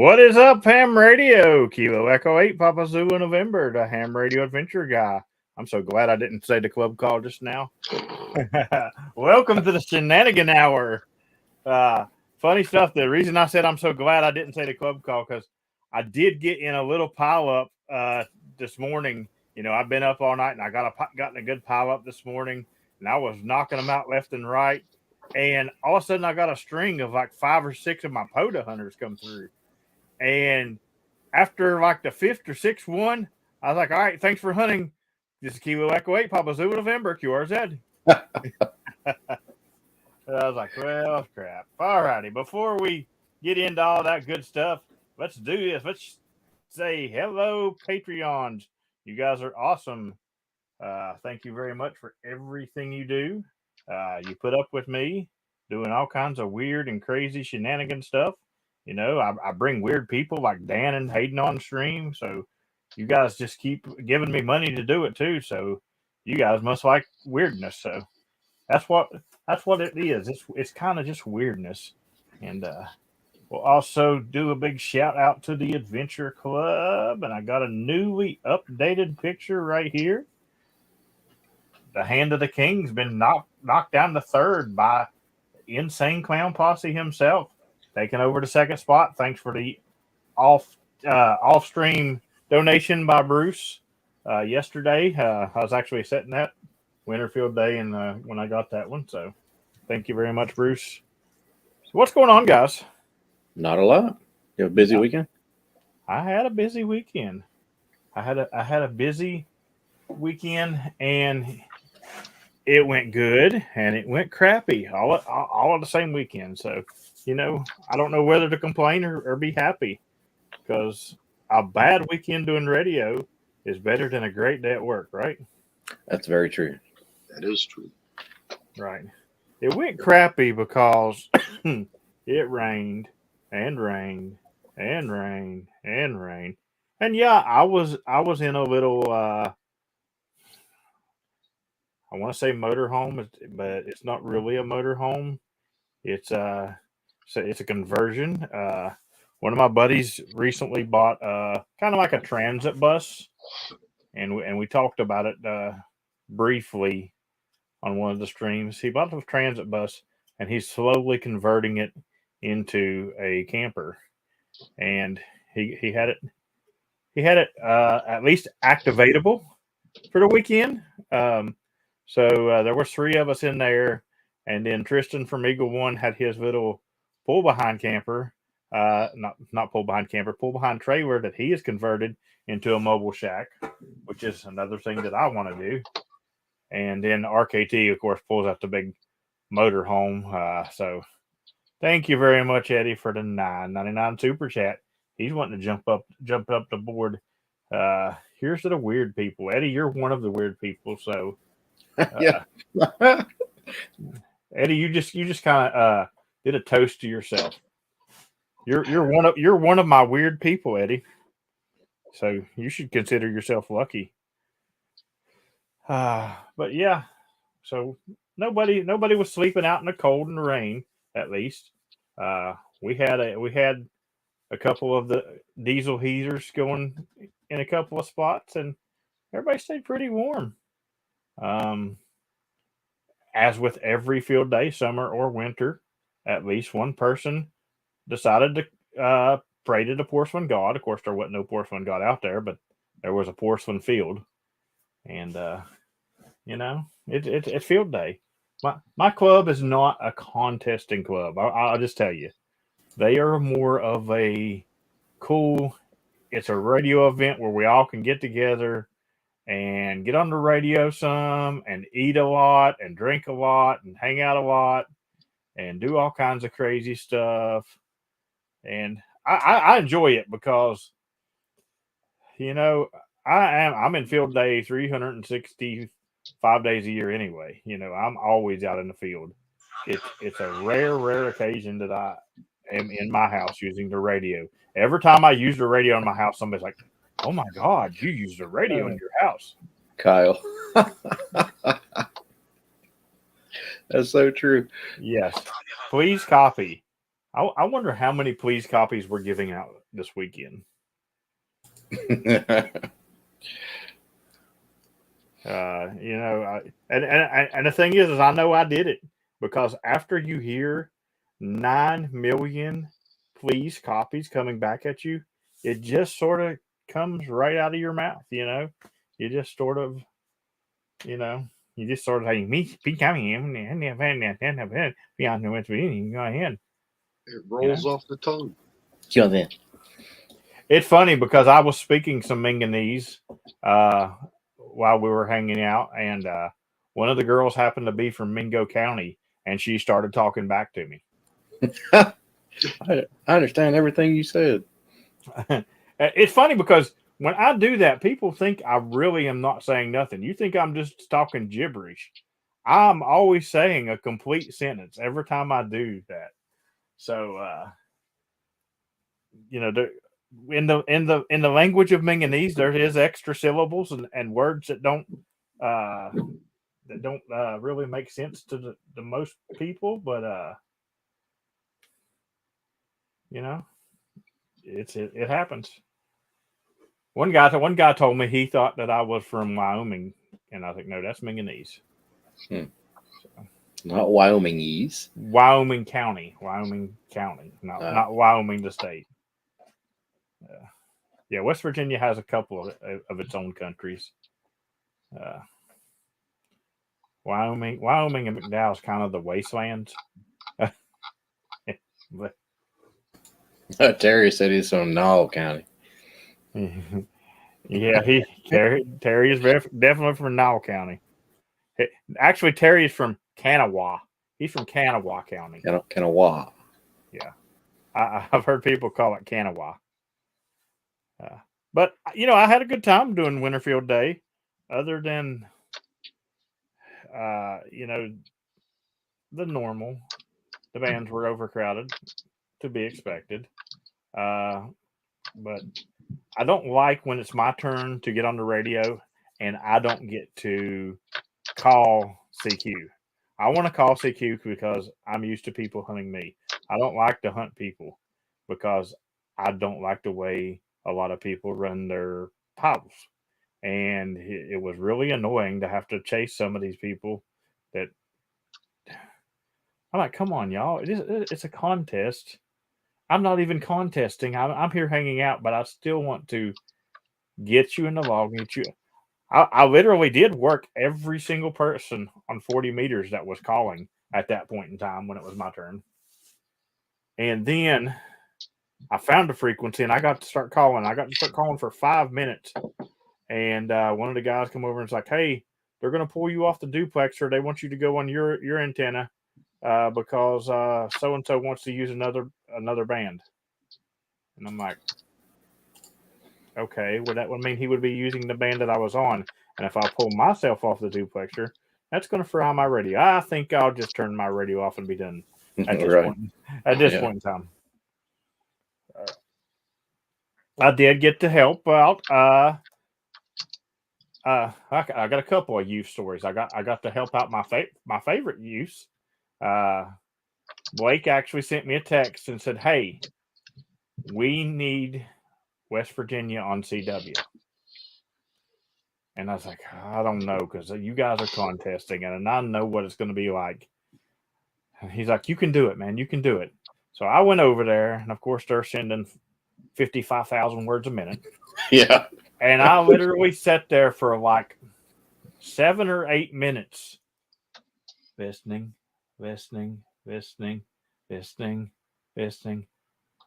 What is up, Ham Radio? Kilo Echo 8, Papa Zulu November, the Ham Radio Adventure Guy. I'm so glad I didn't say the club call just now. Welcome to the Shenanigan Hour. Funny stuff. The reason I said I'm so glad I didn't say the club call, because I did get in a little pile up this morning. You know, I've been up all night, and I gotten a good pile up this morning, and I was knocking them out left and right. And all of a sudden, I got a string of like 5 or 6 of my POTA hunters come through. And after like the 5th or 6th one, I was like, all right, thanks for hunting. This is Kilo Echo 8, Papa Zulu November, QRZ. I was like, well, crap. All righty. Before we get into all that good stuff, let's do this. Let's say hello, Patreons. You guys are awesome. Thank you very much for everything you do. You put up with me doing all kinds of weird and crazy shenanigan stuff. You know, I bring weird people like Dan and Hayden on stream. So you guys just keep giving me money to do it too. So you guys must like weirdness. So that's what it is. It's kind of just weirdness. And we'll also do a big shout out to the Adventure Club. And I got a newly updated picture right here. The Hand of the King's been knocked down to 3rd by Insane Clown Posse himself, taking over the 2nd spot. Thanks for the off stream donation by Bruce yesterday. I was actually setting that Winterfield Day, and when I got that one, so thank you very much, Bruce. So what's going on, guys? Not a lot. You have a busy weekend? I had a busy weekend. I had a busy weekend, and it went good and it went crappy all on the same weekend. So, you know, I don't know whether to complain or be happy, because a bad weekend doing radio is better than a great day at work, right? That's very true. That is true. Right. It went crappy because it rained and rained and rained and rained. And yeah, I was in a little I want to say motorhome, but it's not really a motorhome. It's a conversion. One of my buddies recently bought kind of like a transit bus, and we talked about it briefly on one of the streams. He bought a transit bus, and he's slowly converting it into a camper, and he had it at least activatable for the weekend. So there were 3 of us in there, and then Tristan from Eagle One had his little pull behind camper, not pull behind camper, pull behind trailer that he has converted into a mobile shack, which is another thing that I want to do. And then RKT, of course, pulls out the big motor home. So thank you very much, Eddie, for the $9.99 super chat. He's wanting to jump up the board. Here's to the weird people. Eddie, you're one of the weird people, so. Yeah. Eddie, you just kind of did a toast to yourself. You're one of my weird people, Eddie. So you should consider yourself lucky. But yeah, so nobody was sleeping out in the cold and the rain. At least we had a couple of the diesel heaters going in a couple of spots, and everybody stayed pretty warm. As with every field day, summer or winter, at least one person decided to pray to the porcelain god. Of course, there wasn't no porcelain god out there, but there was a porcelain field, and you know, it's field day. My club is not a contesting club. I'll just tell you, they are more of a cool. It's a radio event where we all can get together and get on the radio some and eat a lot and drink a lot and hang out a lot and do all kinds of crazy stuff. And I enjoy it because, you know, I'm in field day 365 days a year anyway. You know, I'm always out in the field. It's a rare occasion that I am in my house using the radio. Every time I use the radio in my house, somebody's like, "Oh my God, you use the radio in your house." Kyle. That's so true. Yes. Please copy. I wonder how many please copies we're giving out this weekend. And the thing is I know I did it because after you hear 9 million please copies coming back at you, it just sort of comes right out of your mouth. You just sort of, you know, you just sort of like me be coming in beyond the go ahead. It rolls off the tongue. Kill them. It's funny because I was speaking some Minganese while we were hanging out, and one of the girls happened to be from Mingo County, and she started talking back to me. I understand everything you said. It's funny because when I do that, people think I really am not saying nothing. You think I'm just talking gibberish. I'm always saying a complete sentence every time I do that. So, in the language of Minganese, there is extra syllables and words that don't really make sense to the most people, but it happens. One guy told me he thought that I was from Wyoming, and I was like, no, that's Minganese. So. Not Wyomingese. Wyoming County, not Wyoming the state. Yeah, West Virginia has a couple of its own countries. Wyoming and McDowell is kind of the wastelands. Terry said he's from Knoll County. Yeah, Terry is definitely from Knoll County. Actually, Terry is from Kanawha. He's from Kanawha County. Kanawha. Yeah, I've heard people call it Kanawha. But I had a good time doing Winterfield Day, other than the normal. The bands were overcrowded, to be expected. But I don't like when it's my turn to get on the radio and I don't get to call CQ. I want to call CQ because I'm used to people hunting me. I don't like to hunt people because I don't like the way a lot of people run their piles. And it was really annoying to have to chase some of these people that I'm like, come on, y'all. It's a contest. I'm not even contesting. I'm here hanging out, but I still want to get you in the log. Get you. I literally did work every single person on 40 meters that was calling at that point in time when it was my turn. And then I found a frequency and I got to start calling. I got to start calling for 5 minutes. And one of the guys come over and it's like, hey, they're going to pull you off the duplexer. They want you to go on your antenna because so-and-so wants to use another band. And I'm like, okay, well, that would mean he would be using the band that I was on. And if I pull myself off the duplexer, that's going to fry my radio. I think I'll just turn my radio off and be done at this Right. point. At this point in time. I did get to help out. I got a couple of youth stories. I got to help out my favorite youths. Blake actually sent me a text and said, hey, we need West Virginia on CW. And I was like, I don't know, because you guys are contesting and I know what it's going to be like. And he's like, you can do it, man. You can do it. So I went over there, and of course they're sending 55,000 words a minute. Yeah. And I literally sat there for like 7 or 8 minutes listening.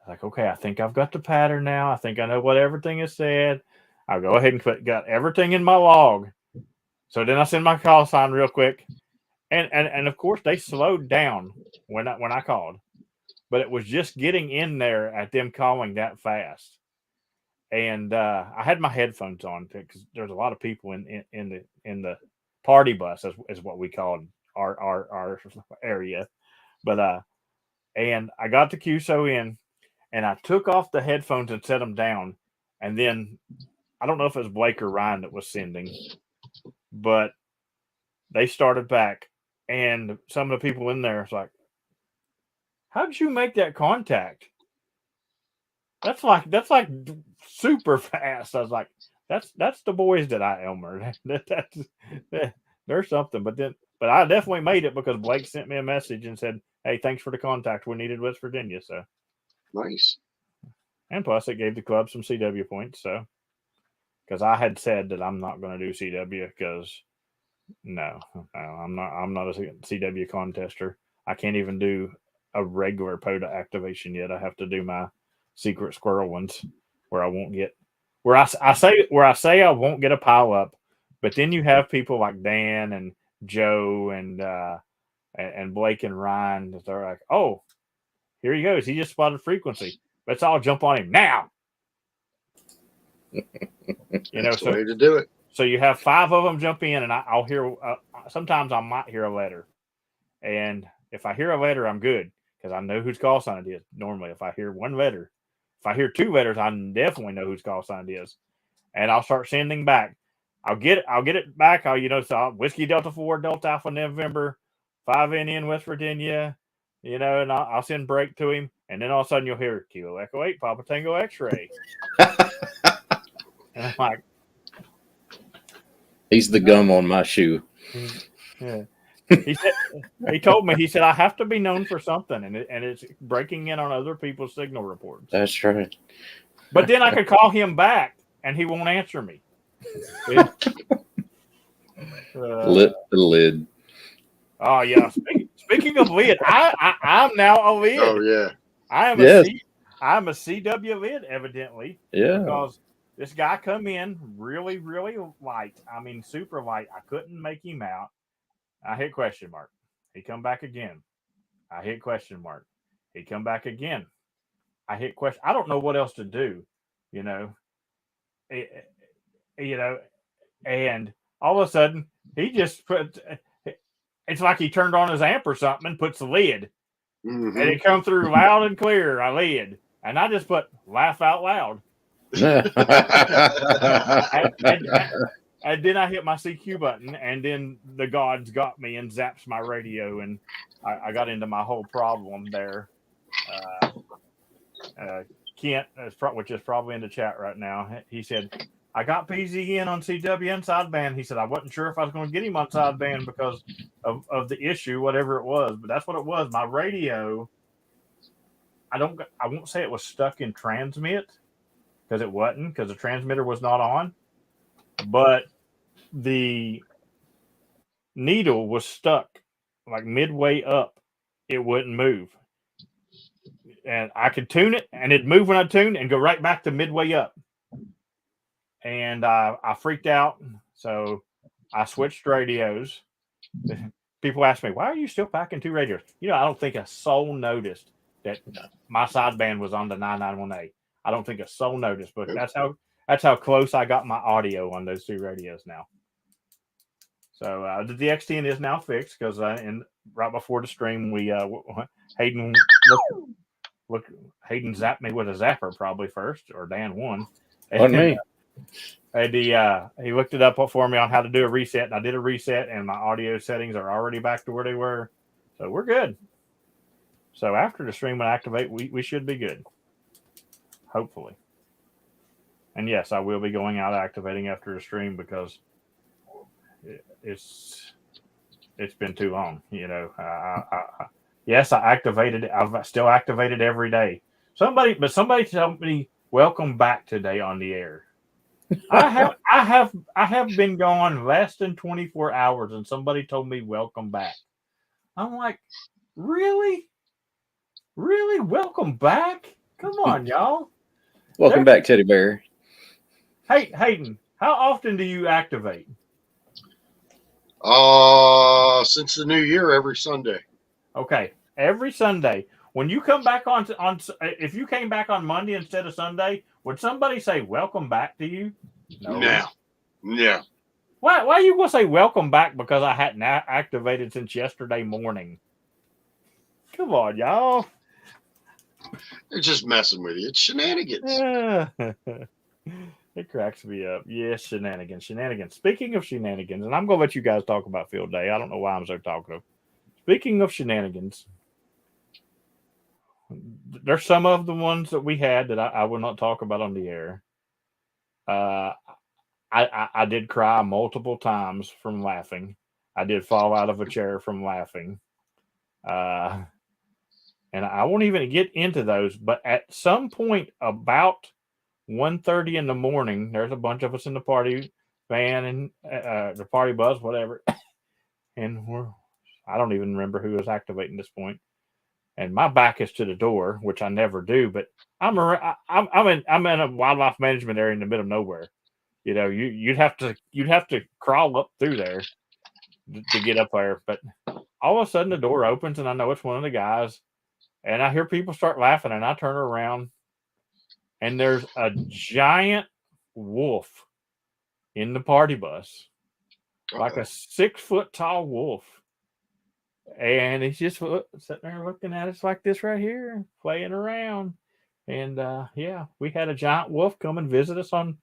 Like, okay, I think I've got the pattern now. I think I know what everything is said. I'll go ahead and got everything in my log. So then I send my call sign real quick. And of course they slowed down when I called. But it was just getting in there at them calling that fast. And I had my headphones on because there's a lot of people in the party bus is what we called our area. But and I got the QSO in and I took off the headphones and set them down. And then I don't know if it was Blake or Ryan that was sending, but they started back and some of the people in there was like, how'd you make that contact? That's like super fast. I was like, that's the boys that I Elmer. There's something, but I definitely made it because Blake sent me a message and said, "Hey, thanks for the contact. We needed West Virginia." So Nice. and plus it gave the club some CW points. So because I had said that I'm not going to do CW because no, I'm not a CW contester. I can't even do a regular POTA activation yet. I have to do my secret squirrel ones where I won't get where I say I won't get a pile up, but then you have people like Dan and Joe and Blake and Ryan that are like, oh, here he goes. He just spotted frequency. Let's all jump on him now. That's the way to do it. So you have 5 of them jump in, and I'll hear. Sometimes I might hear a letter, and if I hear a letter, I'm good because I know whose call sign it is. Normally, if I hear 1 letter, if I hear 2 letters, I definitely know whose call sign it is, and I'll start sending back. I'll get it back. So Whiskey Delta 4 Delta Alpha November 5 Indian West Virginia, and I'll send break to him, and then all of a sudden you'll hear Kilo Echo 8 Papa Tango X-ray, and I'm like. He's the gum on my shoe. Yeah. He told me, he said, I have to be known for something, and it's breaking in on other people's signal reports. That's right. But then I could call him back, and he won't answer me. Lit the lid. Oh, yeah. Speaking of lid, I'm now a lid. Oh, yeah. I'm a CW lid, evidently. Yeah. Because this guy come in really, really light. I mean, super light. I couldn't make him out. I hit question mark. He come back again. I hit question mark. He come back again. I hit question. I don't know what else to do, and all of a sudden he just put. It's like he turned on his amp or something and puts the lid, and it come through loud and clear. I lid, and I just put laugh out loud. and then I hit my CQ button, and then the gods got me and zaps my radio, and I got into my whole problem there. Kent, which is probably in the chat right now, he said, I got PZ in on CW and sideband. He said, I wasn't sure if I was going to get him on sideband because of the issue, whatever it was, but that's what it was. My radio, I won't say it was stuck in transmit, because it wasn't, because the transmitter was not on, but the needle was stuck like midway up. It wouldn't move, and I could tune it, and it'd move when I tuned and go right back to midway up, and I freaked out, so I switched radios. People ask me, why are you still packing 2 radios? I don't think a soul noticed that my sideband was on the 991A. I don't think a soul noticed, but that's how close I got my audio on those 2 radios now. So the XTN is now fixed because right before the stream, we Hayden zapped me with a zapper probably first, or Dan won. On me. And he looked it up for me on how to do a reset, and I did a reset, and my audio settings are already back to where they were, so we're good. So after the stream will activate, we should be good. Hopefully. And yes, I will be going out activating after the stream because it's been too long. Yes, I activated it. I've still activated every day. Somebody told me welcome back today on the air. I have been gone less than 24 hours, and somebody told me welcome back. I'm like, really? Welcome back? Come on, y'all. Welcome back, Teddy Bear. Hey, Hayden, how often do you activate? Since the new year, every Sunday. Okay, every Sunday. When you come back on, if you came back on Monday instead of Sunday, would somebody say welcome back to you? No. Yeah. Why you gonna say welcome back because I hadn't activated since yesterday morning? Come on, y'all. They're just messing with you. It's shenanigans. It cracks me up. Yes, shenanigans. Speaking of shenanigans, and I'm going to let you guys talk about field day. I don't know why I'm so talkative. Speaking of shenanigans, there's some of the ones that we had that I will not talk about on the air. I did cry multiple times from laughing. I did fall out of a chair from laughing. And I won't even get into those, but at some point about 1:30 in the morning, there's a bunch of us in the party van and the party bus, whatever. And I don't even remember who was activating this point. And my back is to the door, which I never do, but I'm in a wildlife management area in the middle of nowhere. You know, you'd have to crawl up through there to get up there. But all of a sudden the door opens and I know it's one of the guys, and I hear people start laughing, and I turn around and there's a giant wolf in the party bus, like a 6-foot tall wolf. And he's just sitting there looking at us like this right here, playing around. And yeah, we had a giant wolf come and visit us on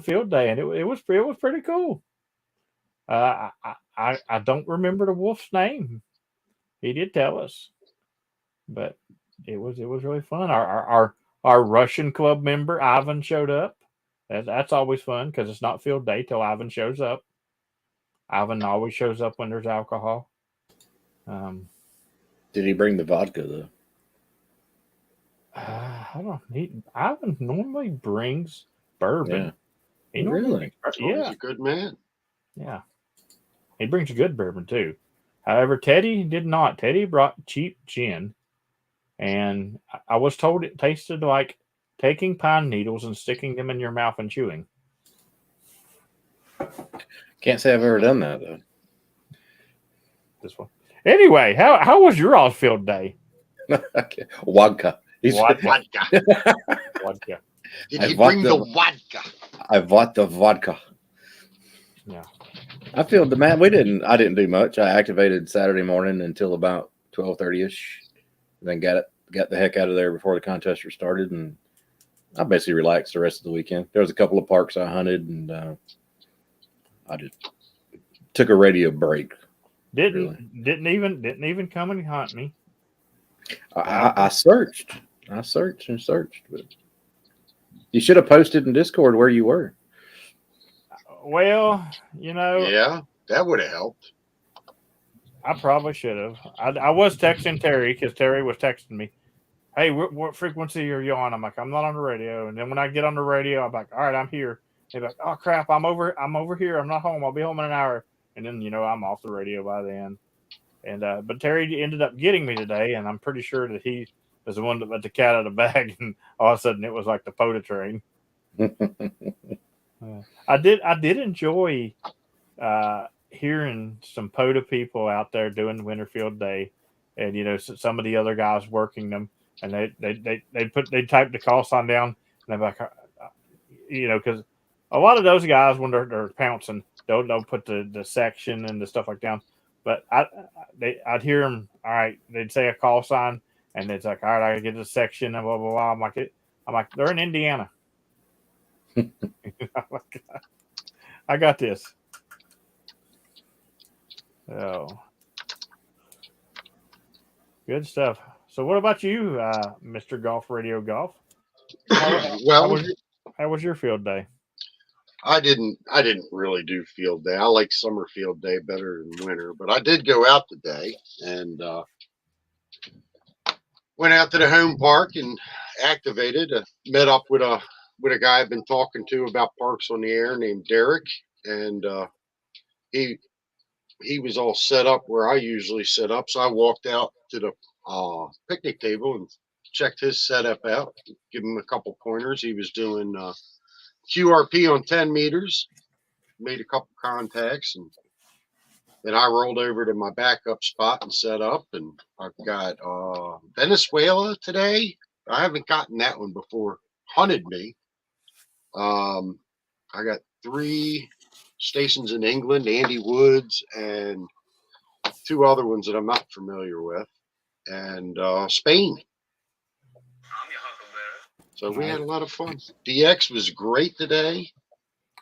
field day, and it was pretty cool. I don't remember the wolf's name. He did tell us, but it was really fun. Our Russian club member Ivan showed up. That's always fun because it's not field day till Ivan shows up. Ivan always shows up when there's alcohol. Did he bring the vodka though? I don't. Ivan normally brings bourbon. Yeah. He normally Really? He's a good man. Yeah. He brings good bourbon too. However, Teddy did not. Teddy brought cheap gin, and I was told it tasted like taking pine needles and sticking them in your mouth and chewing. Can't say I've ever done that though. This one. Anyway, how was your all field day? Vodka. Vodka. Vodka. Did he bring the vodka? I bought the vodka. Yeah. I feel the man. I didn't do much. I activated Saturday morning until about 12:30ish. Then got the heck out of there before the contest started, and I basically relaxed the rest of the weekend. There was a couple of parks I hunted, and I just took a radio break. Didn't even come and hunt me. I searched. I searched and searched, but you should have posted in Discord where you were. Well, you know. Yeah, that would have helped. I probably should have. I was texting Terry because Terry was texting me, "Hey, what frequency are you on?" I'm like, "I'm not on the radio." And then when I get on the radio, I'm like, "All right, I'm here." They're like, "Oh crap, I'm over here. I'm not home. I'll be home in an hour." And then I'm off the radio by then. And but Terry ended up getting me today, and I'm pretty sure that he was the one that let the cat out of the bag, and all of a sudden it was like the POTA train. I did enjoy hearing some POTA people out there doing Winterfield Day, and some of the other guys working them, and they type the call sign down, and they're like, because a lot of those guys when they're pouncing, they'll put the section and the stuff like down. But I'd hear them. All right, they'd say a call sign, and it's like, all right, I gotta get the section and blah blah blah. I'm like, they're in Indiana. I got this. Oh, good stuff. So, what about you, Mr. Golf Radio Golf? How was your field day? I didn't really do field day. I like summer field day better than winter, but I did go out today and went out to the home park and activated. Met up with a guy I've been talking to about parks on the air named Derek, and he was all set up where I usually set up. So I walked out to the picnic table and checked his setup out, give him a couple pointers. He was doing QRP on 10 meters, made a couple contacts, and then I rolled over to my backup spot and set up. And I've got Venezuela today. I haven't gotten that one before. Hunted me. I got 3 stations in England, Andy Woods, and 2 other ones that I'm not familiar with, and Spain. So we had a lot of fun. DX was great today.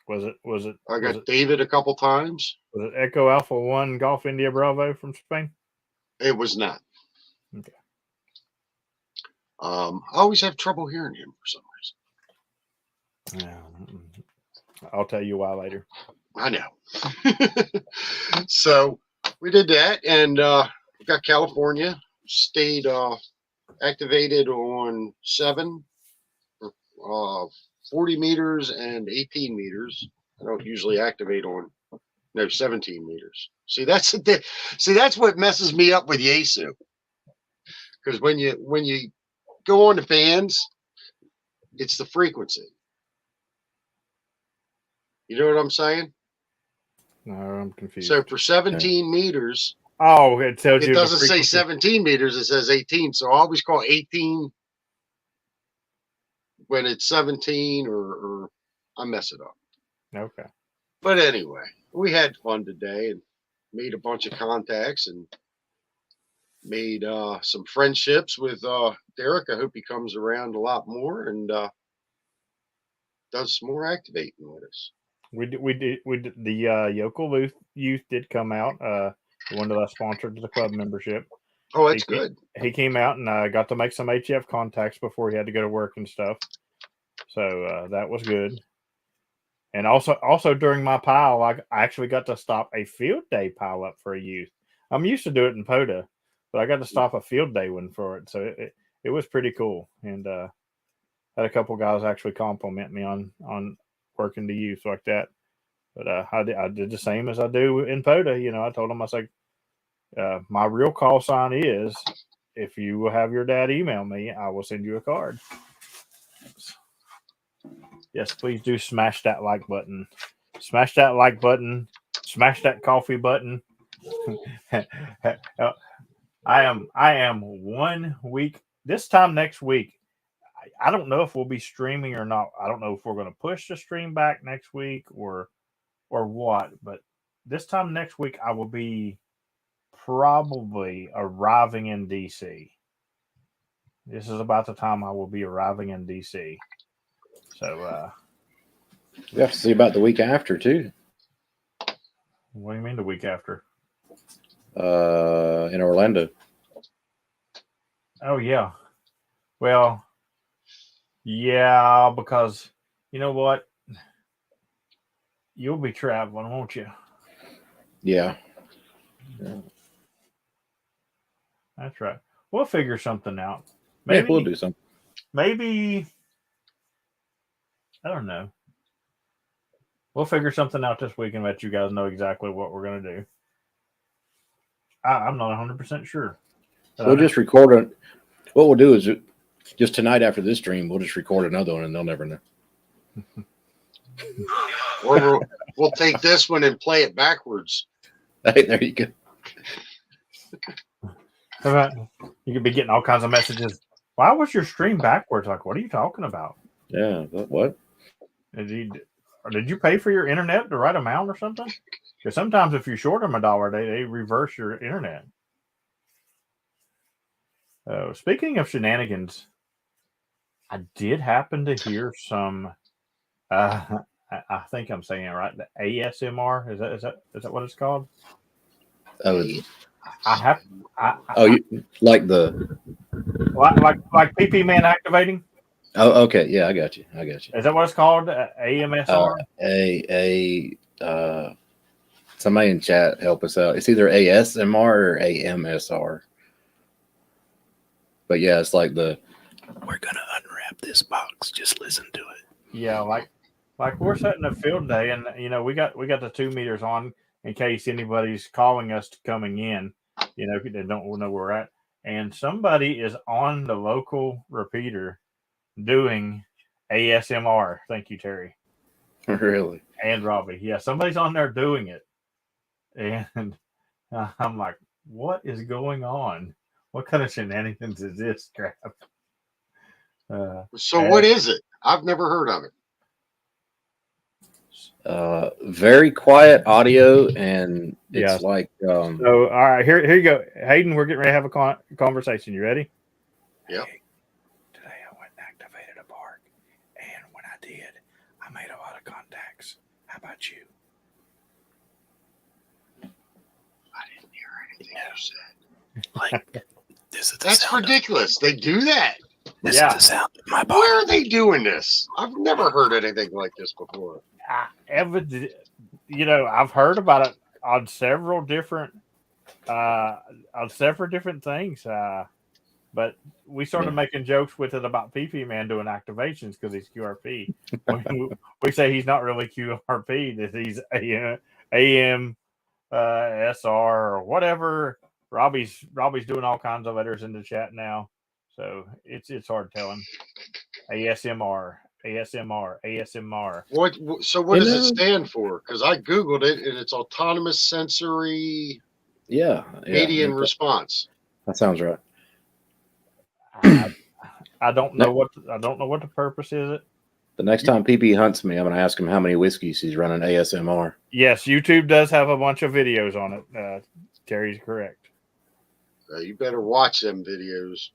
Was it? I got David a couple times. Was it Echo Alpha 1 Golf India Bravo from Spain? It was not. Okay. I always have trouble hearing him for some reason. Yeah. I'll tell you why later. I know. So we did that, and we got California. Stayed activated on 7, 40 meters and 18 meters. I don't usually activate on 17 meters. See, that's what messes me up with Yasu. Because when you go on the bands, it's the frequency. You know what I'm saying? No, I'm confused. So for 17 meters, it tells you it doesn't the say frequency. 17 meters, it says 18. So I always call 18 when it's 17, or I mess it up. Okay. But anyway, we had fun today and made a bunch of contacts and made some friendships with Derek. I hope he comes around a lot more and does some more activating with us. We did the Yokel youth did come out. The one that I sponsored the club membership. Oh, that's good. He came out and got to make some HF contacts before he had to go to work and stuff. So that was good. And also during my pile, I actually got to stop a field day pile up for a youth. I'm used to do it in POTA, but I got to stop a field day one for it. So it was pretty cool. And had a couple guys actually compliment me on working the youth like that. But I did the same as I do in POTA. You know, I told them, I was like, my real call sign is, if you will have your dad email me, I will send you a card. Yes, please do smash that like button. Smash that like button. Smash that coffee button. I am 1 week. This time next week, I don't know if we'll be streaming or not. I don't know if we're going to push the stream back next week or what. But this time next week, I will be probably arriving in DC. This is about the time I will be arriving in DC. So we have to see about the week after too. What do you mean the week after? In Orlando. Oh yeah. Well, yeah, because you know what? You'll be traveling, won't you? Yeah. That's right. We'll figure something out. Maybe we'll do something. Maybe I don't know. We'll figure something out this week and let you guys know exactly what we're going to do. I'm not 100% sure. We'll just record it. What we'll do is just tonight after this stream, we'll just record another one and they'll never know. Or we'll take this one and play it backwards. Hey, there you go. You could be getting all kinds of messages. Why was your stream backwards? Like, what are you talking about? Yeah, what? Did you pay for your internet the right amount or something? Because sometimes if you short them $1, they reverse your internet. Speaking of shenanigans, I did happen to hear some. I think I'm saying it right. The ASMR is that what it's called? Oh, like PP Man activating. Oh, okay. Yeah, I got you. Is that what it's called? AMSR. Somebody in chat help us out. It's either ASMR or AMSR. But yeah, it's like we're gonna unwrap this box. Just listen to it. Yeah, like we're setting a field day, and you know we got the 2 meters on in case anybody's calling us coming in. You know, they don't know where we're at, and somebody is on the local repeater doing ASMR. Thank you, Terry. Really? And Robbie. Yeah, somebody's on there doing it, and I'm like, what is going on? What kind of shenanigans is this crap? So what is it? I've never heard of it. Very quiet audio, and it's like. So all right, here you go, Hayden. We're getting ready to have a conversation. You ready? Yep. Hey, today I went and activated a park, and when I did, I made a lot of contacts. How about you? I didn't hear anything you said. Like. That's ridiculous. They do that. Listen to the sound of my body. Where are they doing this? I've never heard anything like this before. I've heard about it on several different things. But we started making jokes with it about PP Man doing activations because he's QRP. we say he's not really QRP, that he's AM, SR, or whatever. Robbie's doing all kinds of letters in the chat now, so it's hard telling. ASMR. What does it stand for? Because I googled it and it's autonomous sensory median response. That sounds right. I don't know what the purpose is. It. The next time PP hunts me, I'm going to ask him how many whiskeys he's running ASMR. Yes, YouTube does have a bunch of videos on it. Terry's correct. You better watch them videos.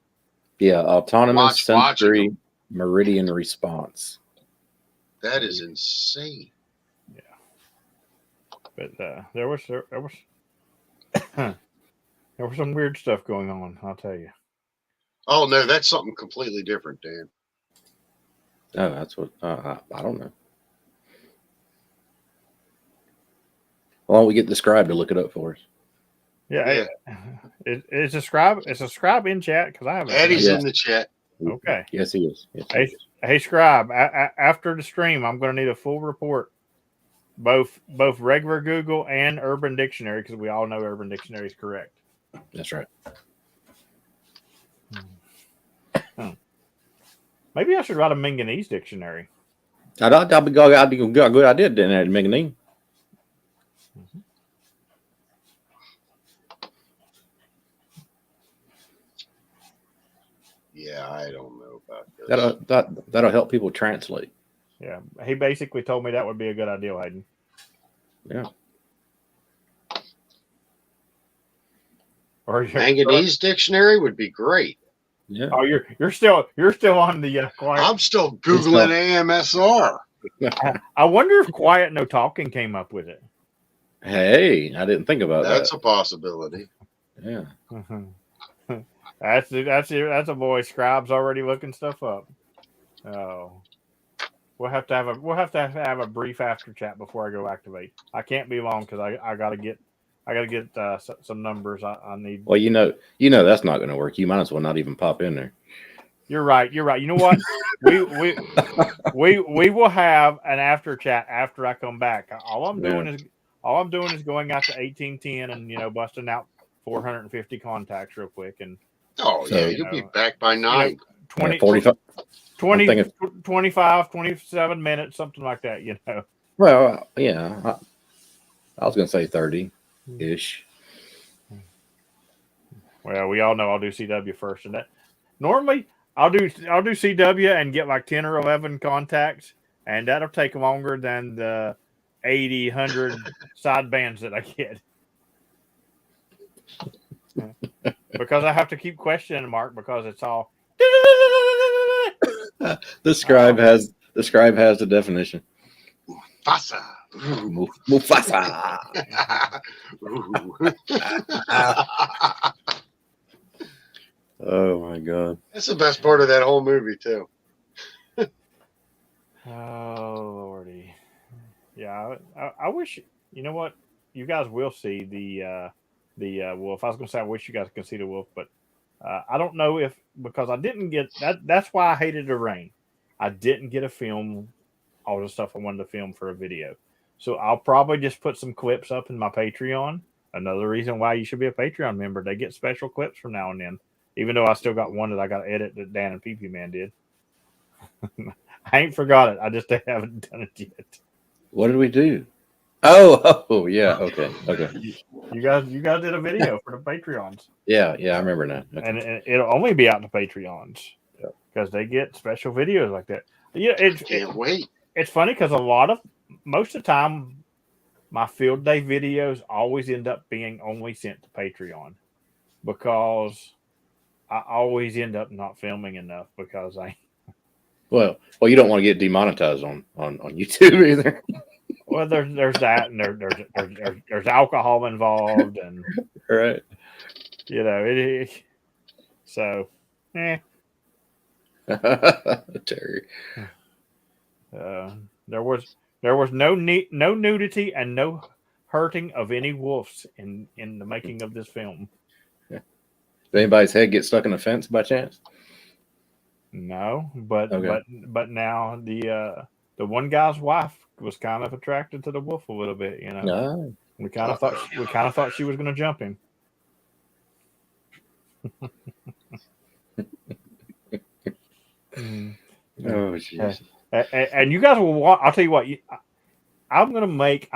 Yeah, autonomous sensory meridian response. That is insane. Yeah, but there was there was some weird stuff going on. I'll tell you. Oh no, that's something completely different, Dan. Oh, that's what I don't know. Why don't we get the scribe to look it up for us? Yeah. It's a scribe. It's a scribe in chat because I haven't. Eddie's in the chat. Okay. Yes, he is. Yes, hey, scribe. After the stream, I'm going to need a full report, both regular Google and Urban Dictionary, because we all know Urban Dictionary is correct. That's right. Maybe I should write a Manganese dictionary. I'd be a good idea, didn't it, Manganese? Yeah, I don't know about this. That'll help people translate. Yeah, he basically told me that would be a good idea, Hayden. Yeah. Or Manganese dictionary would be great. Yeah. Oh, you're still on the quiet. I'm still Googling AMSR. I wonder if Quiet No Talking came up with it. Hey, I didn't think about that. That's a possibility. Yeah. That's a boy. Scribe's already looking stuff up. Oh, we'll have to have a brief after chat before I go activate. I can't be long because I gotta get some numbers I need. Well, you know that's not going to work. You might as well not even pop in there. You're right. You know what? we will have an after chat after I come back. All I'm doing is going out to 1810 and busting out 450 contacts real quick and. Oh yeah, you'll be back by 9. 20, 45, 20 25, 27 minutes, something like that. Well, yeah. I was going to say 30-ish. Well, we all know I'll do CW first, and that normally I'll do CW and get like 10 or 11 contacts, and that'll take longer than the 80, 100 side bands that I get. Because I have to keep questioning Mark because it's all. The scribe has the definition. Mufasa. Mufasa. Oh my god. That's the best part of that whole movie too. Oh lordy. Yeah, I wish you know what? You guys will see the wolf. I was gonna say I wish you guys could see the wolf, but I don't know if because I didn't get that. That's why I hated the rain. I didn't get to film all the stuff I wanted to film for a video. So I'll probably just put some clips up in my Patreon. Another reason why you should be a Patreon member. They get special clips from now and then. Even though I still got one that I got to edit that Dan and PP Man did. I ain't forgot it. I just haven't done it yet. What did we do? Oh yeah. Okay. You guys did a video for the Patreons. Yeah, I remember now. Okay. And it'll only be out to Patreons because they get special videos like that. Yeah, can't wait. It's funny because most of the time, my field day videos always end up being only sent to Patreon because I always end up not filming enough because I. Well, you don't want to get demonetized on YouTube either. Well, there's that, and there's alcohol involved, and right. So. Terry. There was no nudity and no hurting of any wolves in the making of this film. Did anybody's head get stuck in a fence by chance? No, but Okay. but now the one guy's wife was kind of attracted to the wolf a little bit. You know, No. we kind of thought she was going to jump him. Oh, jeez. And you guys will want. I'll tell you what. I'm gonna make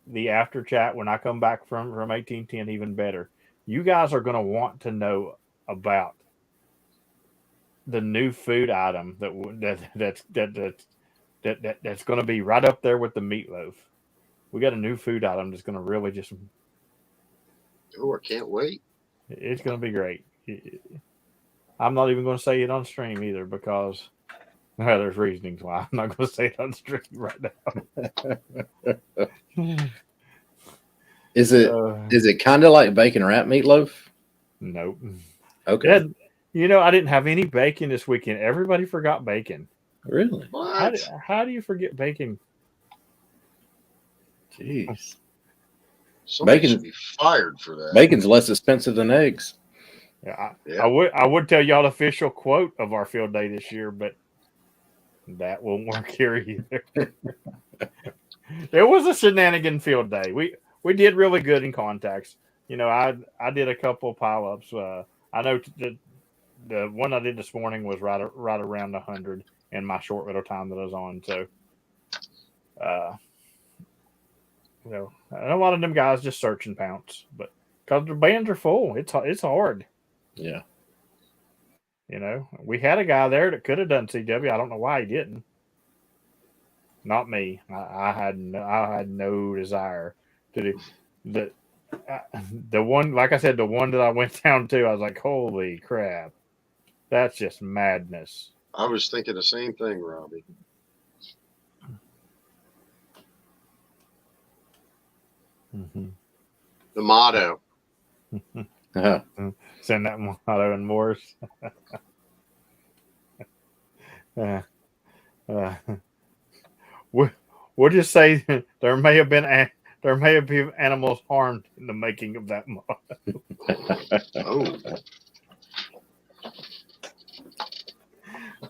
the after chat when I come back from 1810 even better. You guys are gonna want to know about the new food item that's gonna be right up there with the meatloaf. We got a new food item that's gonna really just. Oh, I can't wait. It's gonna be great. I'm not even gonna say it on stream either because. Well, there's reasonings why I'm not going to say it on stream right now. Is it kind of like bacon wrap meatloaf? Nope. Okay. You know, I didn't have any bacon this weekend. Everybody forgot bacon. Really? What? How do you forget bacon? Jeez. Somebody Bacon- should be fired for that. Bacon's less expensive than eggs. Yeah, Yeah. I would tell y'all the official quote of our field day this year, but that won't work here either. There was a Shenanigan field day. We did really good in contacts. You know, I did a couple pileups. I know the one I did this morning was right around 100 in my short little time that I was on. So, you know, and a lot of them guys just search and pounce, but because the bands are full, it's hard. Yeah. You know, we had a guy there that could have done CW. I don't know why he didn't. Not me. I had no desire to do the one. Like I said, the one that I went down to, I was like, holy crap, that's just madness. I was thinking the same thing, Robbie. Mm-hmm. The motto. Uh-huh. Send that motto in Morse. We'll just say there may have been animals harmed in the making of that motto. Oh,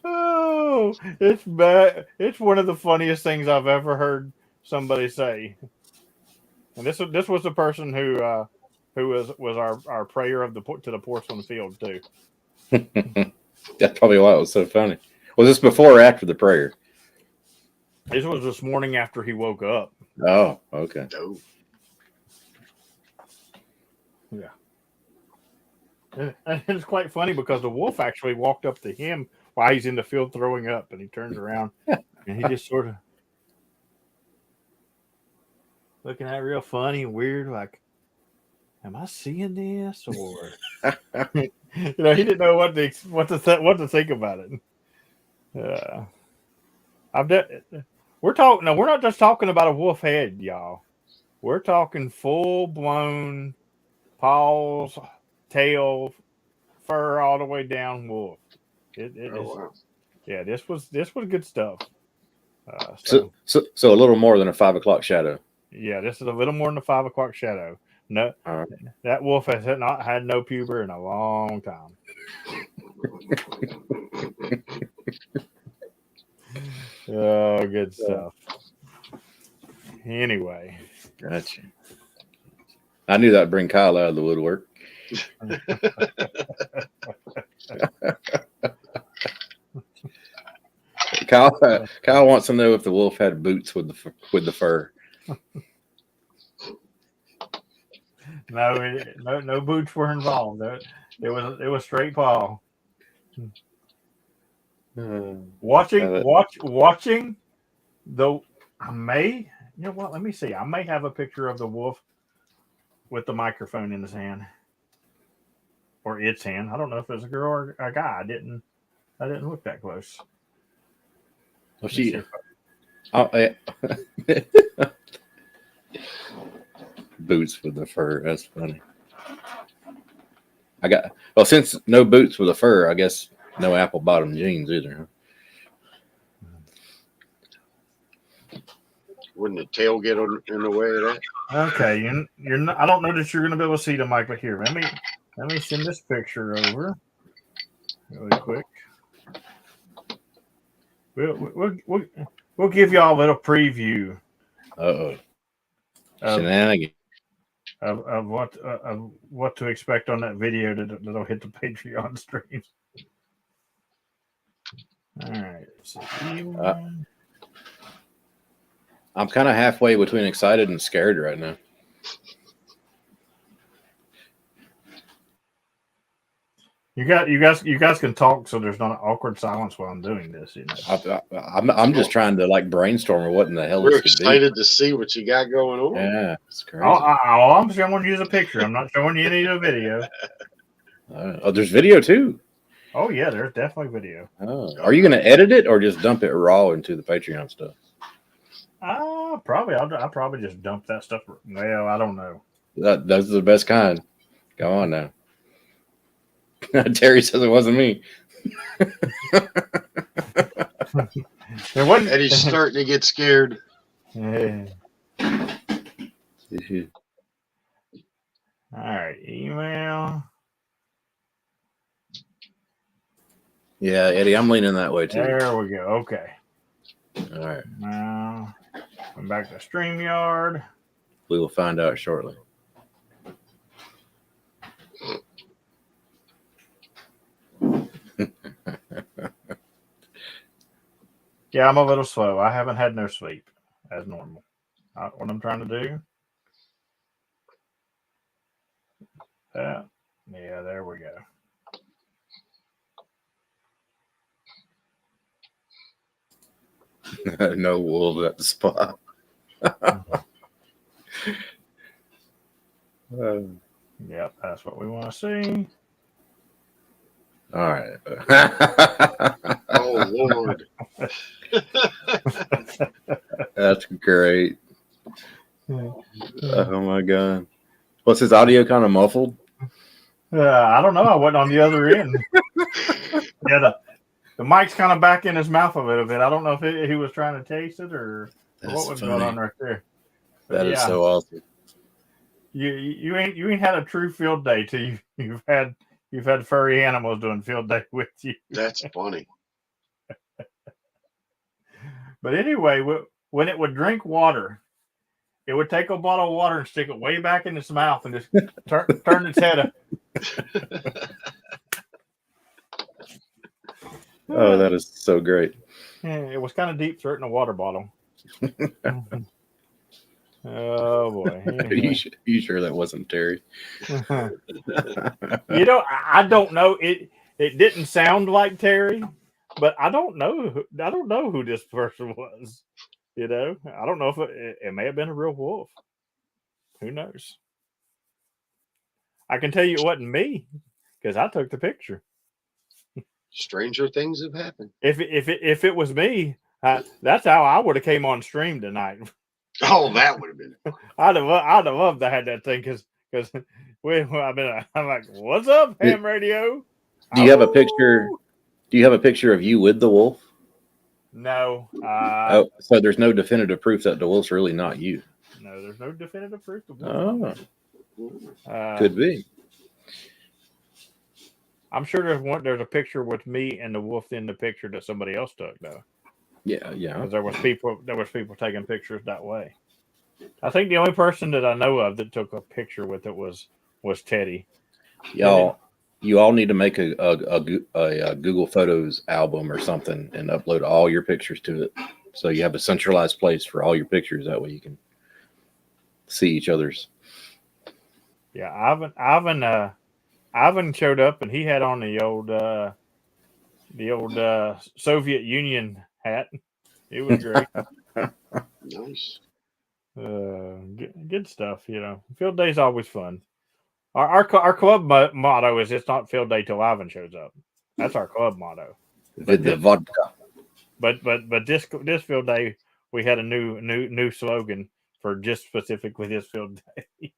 Oh, it's bad. It's one of the funniest things I've ever heard somebody say. And this was the person who was our prayer of to the porcelain field too. That's probably why it was so funny. Was this before or after the prayer? This was this morning after he woke up. Oh, okay. no. And it's quite funny because the wolf actually walked up to him while he's in the field throwing up, and he turns around and he just sort of looking at it real funny and weird, like, am I seeing this? Or you know, he didn't know what to think about it. We're talking. No, we're not just talking about a wolf head, y'all. We're talking full blown paws, tail, fur all the way down wolf. Wow. Yeah, this was good stuff. So a little more than a 5 o'clock shadow. Yeah, this is a little more than a 5 o'clock shadow. No, All right. that wolf has not had no puber in a long time. Oh, good stuff. Anyway, Gotcha. I knew that'd bring Kyle out of the woodwork. Kyle wants to know if the wolf had boots with the fur. No boots were involved. It was straight paw. Watching the you know what? Let me see. I may have a picture of the wolf with the microphone in his hand or its hand. I don't know if it's a girl or a guy. I didn't look that close. Well, boots with the fur. That's funny. Since no boots with the fur, I guess No apple bottom jeans either. Wouldn't the tail get in the way of that? Okay, you're not, I don't know that you're going to be able to see the mic, but here, let me send this picture over really quick. We'll give y'all a little preview Uh-oh. of, Shenanigan. of what to expect on that video that'll hit the Patreon stream. All right. So I'm kind of halfway between excited and scared right now. you guys can talk, so there's not an awkward silence while I'm doing this. You know, I'm just trying to like brainstorm what in the hell We're this could be. excited to see what you got going on. Yeah, it's crazy. all I'm showing you is a picture. I'm not showing you any of the video. Oh, there's video too. Oh yeah, there's definitely video. Oh. Are you going to edit it or just dump it raw into the Patreon stuff? Probably. I'll probably just dump that stuff. Well, I don't know. Those are the best kind. Go on now. Terry says it wasn't me. There wasn't. Eddie's starting to get scared. Yeah. All right, email. Yeah, Eddie, I'm leaning that way too. There we go. Okay. All right. Now, I'm back to StreamYard. We will find out shortly. Yeah, I'm a little slow. I haven't had no sleep as normal. What I'm trying to do. Yeah, there we go. No wolves at the spot. Yep, that's what we want to see. All right. Oh, Lord. That's great. Oh, my God. Was his audio kind of muffled? I don't know. I wasn't on the other end. Yeah, the mic's kind of back in his mouth a little bit. I don't know if he was trying to taste it or what was going on right there. But that is so awesome. You ain't had a true field day till you've had furry animals doing field day with you. That's funny. But anyway, when it would drink water, it would take a bottle of water and stick it way back in its mouth and just turn its head up. Oh, that is so great. Yeah, it was kind of deep throat in a water bottle. Oh boy! Anyway. You sure that wasn't Terry? I don't know. It didn't sound like Terry, but I don't know who this person was. You know, I don't know if it may have been a real wolf. Who knows? I can tell you it wasn't me because I took the picture. Stranger things have happened. If it was me, that's how I would have came on stream tonight. Oh, that would have been fun. I'd have loved to have that thing because I'm like, what's up, ham radio? Do you have a picture? Do you have a picture of you with the wolf? No. So there's no definitive proof that the wolf's really not you. No, there's no definitive proof. Oh, could be. I'm sure there's a picture with me and the wolf in the picture that somebody else took though. Yeah. Because there was people taking pictures that way. I think the only person that I know of that took a picture with it was Teddy. Y'all, you all need to make a Google Photos album or something and upload all your pictures to it, so you have a centralized place for all your pictures. That way you can see each other's. Yeah, Ivan showed up and he had on the old Soviet Union hat. It was great. Nice. Good stuff. You know, field day's always fun. Our club motto is it's not field day till Ivan shows up. That's our club motto. With the vodka. But this field day we had a new slogan for just specifically this field day.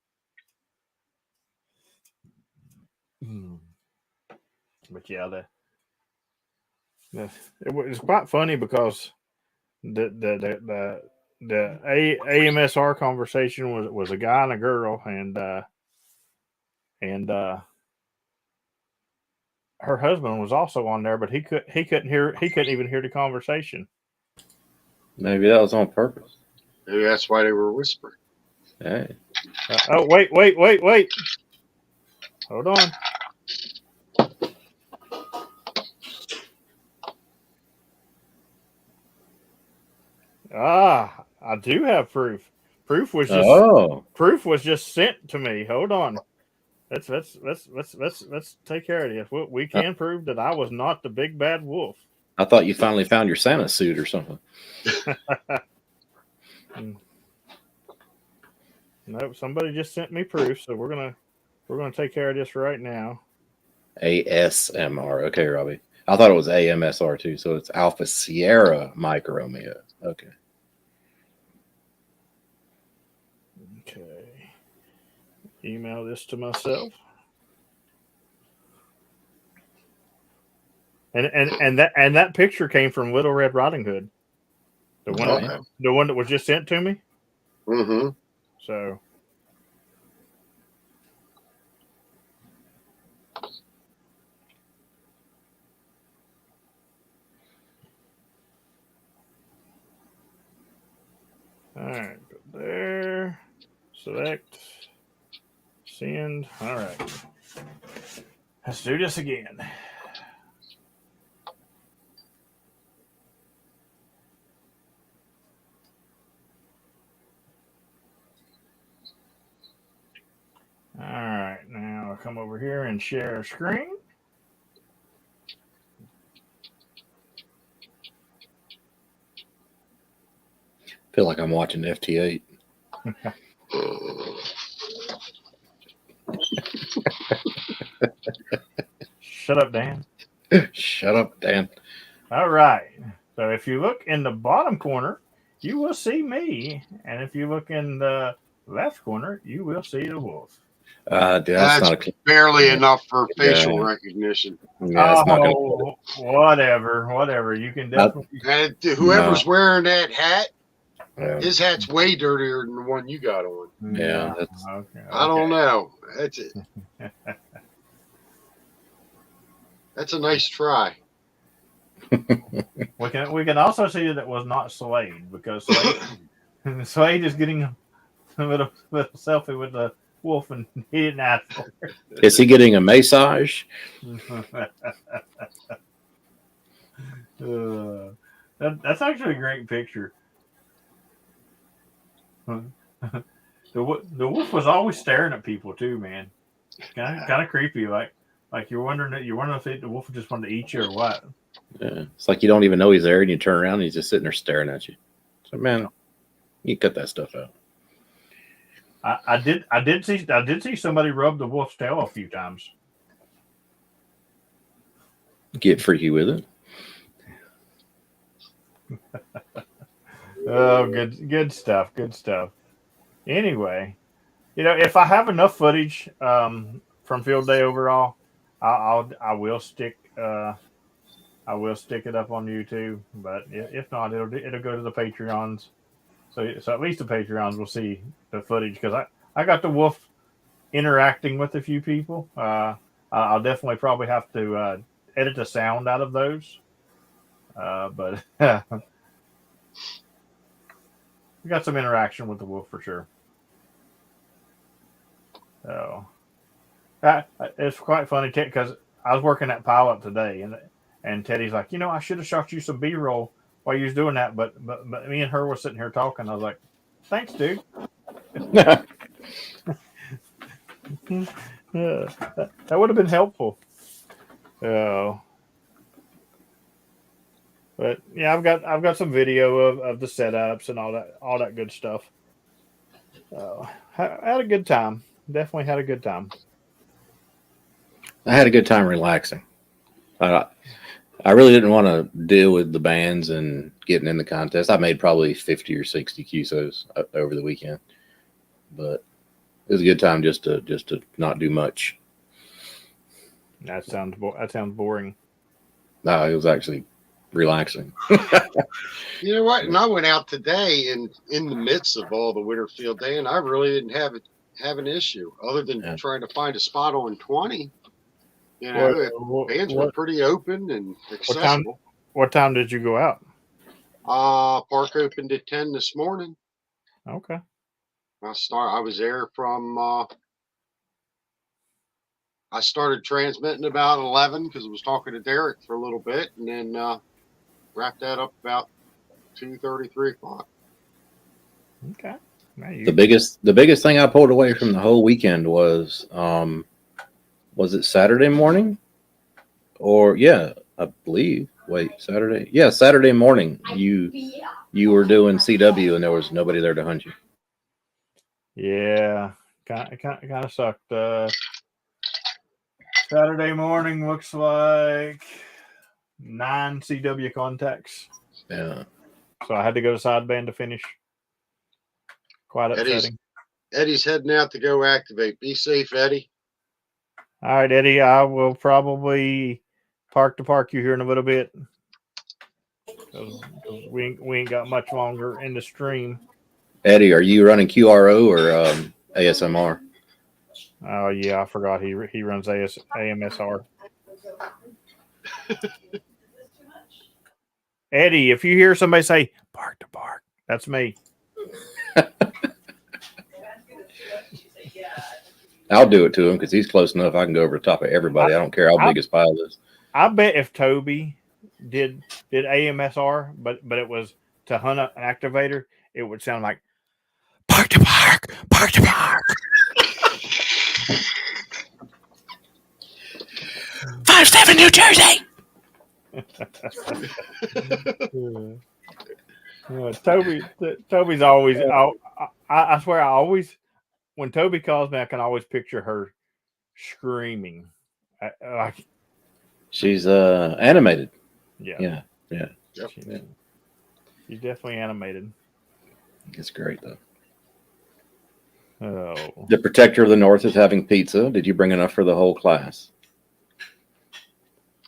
But yeah, It was quite funny because the AMSR conversation was a guy and a girl, and her husband was also on there, but he couldn't even hear the conversation. Maybe that was on purpose. Maybe that's why they were whispering. Hey. Oh, wait. Hold on. Ah, I do have proof. Proof was just sent to me. Hold on. Let's take care of this. We can prove that I was not the big bad wolf. I thought you finally found your Santa suit or something. Nope, somebody just sent me proof, so we're gonna take care of this right now. ASMR. Okay, Robbie. I thought it was AMSR too, so it's Alpha Sierra Mike Romeo. Okay. Okay. Email this to myself. And that picture came from Little Red Riding Hood. The one that was just sent to me. Mm-hmm. So all right, go there. Select. Send. All right. Let's do this again. All right, now I'll come over here and share screen. Feel like I'm watching FT8. Shut up, Dan. Shut up, Dan. All right. So if you look in the bottom corner, you will see me, and if you look in the left corner, you will see the wolf. Dude, That's barely enough for facial recognition. Yeah, it's not gonna whatever. You can definitely. And whoever's wearing that hat, his hat's way dirtier than the one you got on. Yeah, okay. I don't know. That's it. That's a nice try. We can also see that it was not Slade, because Slade is getting a little selfie with the wolf, and he didn't ask for it. Is he getting a massage? That's actually a great picture. The wolf was always staring at people too, man. Kind of creepy, like you're wondering if the wolf just wanted to eat you or what. Yeah, it's like you don't even know he's there, and you turn around and he's just sitting there staring at you. So, man, you cut that stuff out. I did see somebody rub the wolf's tail a few times. Get freaky with it. Oh, good stuff. Anyway, if I have enough footage from field day overall, I will stick it up on YouTube. But if not, it'll go to the Patreons. So at least the Patreons will see the footage, because I got the wolf interacting with a few people. I'll definitely probably have to edit the sound out of those. But we got some interaction with the wolf for sure. So it's quite funny because I was working that pilot today, and Teddy's like, I should have shot you some B-roll while you was doing that, but me and her were sitting here talking. I was like, thanks, dude. That would have been helpful. But yeah, I've got some video of the setups and all that good stuff. I had a good time. Definitely had a good time. I had a good time relaxing. I really didn't want to deal with the bands and getting in the contest. I made probably 50 or 60 QSOs over the weekend, but it was a good time just to not do much. That sounds boring. No, it was actually relaxing. You know what? And I went out today and in the midst of all the Winterfield Day, and I really didn't have an issue other than Yeah. trying to find a spot on 20. You know, bands were pretty open and accessible. What time did you go out? Park opened at 10 this morning. Okay. I was there from I started transmitting about 11 because I was talking to Derek for a little bit, and then wrapped that up about 2:30, 3 o'clock. Okay. The biggest thing I pulled away from the whole weekend was it Saturday morning? Or yeah, I believe. Wait, Saturday? Yeah, Saturday morning. You were doing CW and there was nobody there to hunt you. Yeah, kind of sucked. Saturday morning looks like 9 CW contacts. Yeah. So I had to go to sideband to finish. Quite upsetting. Eddie's heading out to go activate. Be safe, Eddie. All right, Eddie. I will probably park you here in a little bit. We ain't got much longer in the stream. Eddie, are you running QRO or ASMR? Oh yeah, I forgot he runs AMSR. Eddie, if you hear somebody say "park to park," that's me. I'll do it to him because he's close enough. I can go over the top of everybody. I don't care how big his pile is. I bet if Toby did AMSR, but it was to hunt an activator, it would sound like "park to park, park to park." 57 New Jersey. Toby's always. I swear, I always when Toby calls me, I can always picture her screaming. Like she's animated. Yeah. Yep. She's definitely animated. It's great though. Oh. The Protector of the North is having pizza. Did you bring enough for the whole class?